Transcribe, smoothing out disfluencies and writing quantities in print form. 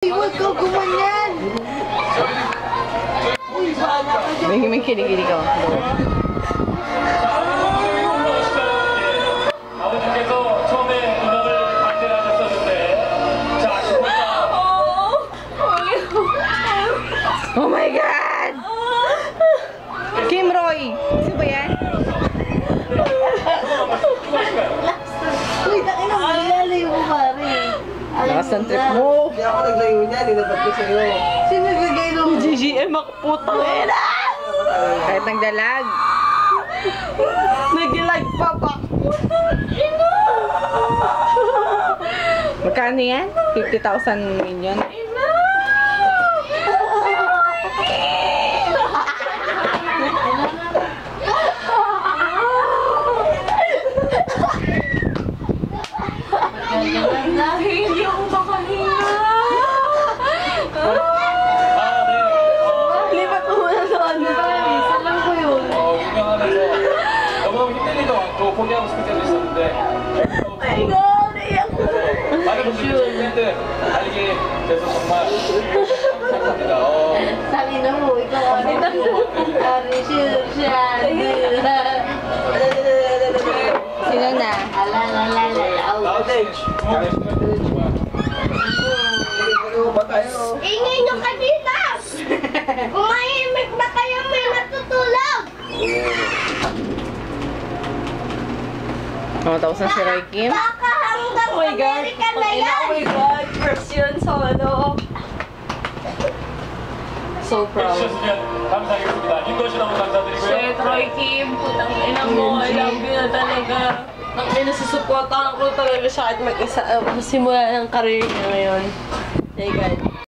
Huwag ka gumanyan! May kilig-kilig ako. 아버지께서 처음에 음악을 발표를 하셨었는데 자, Oh my God! Kim Roy! Sino ba yan? Uy, takina mo, lalayo mo pare. Lakas ng trip mo. Hindi ako naglayo niya, ninabat ko sa'yo. Sino naglagay nung... GGM ako putang ina! Kahit nagdalag. Nagdalag pa pa. Magkano yan? 50,000 million? Hindi ako makahinga. Lipat ko muna sa ano. Isa lang ko yun. 유명하면서 너무 힘들리도 않고 포기하고 싶을 때도 있었는데 My God, iyak ko. 많은 분들이 저희 밴드 알게 돼서 정말 감사합니다. Sabi na mo, ikaw ang Ari, sure siya. Sino na? Outage! Ba tayo? Ingay nyo ka dito! Umahimik na kayo, may natutulog! Tapos na si Roy Kim. Baka hanggang Oh my God. Amerika na yan! Oh my God! First yun sa ano. So proud. 해주셨으면 감사하겠습니다. 인도시 너무 감사드리고요. Shit, Roy Kim, putang ina mo, I love you na talaga. Ang ina, susuportahan ko talaga siya at mag-isa, simula ng career niya ngayon. Thank God.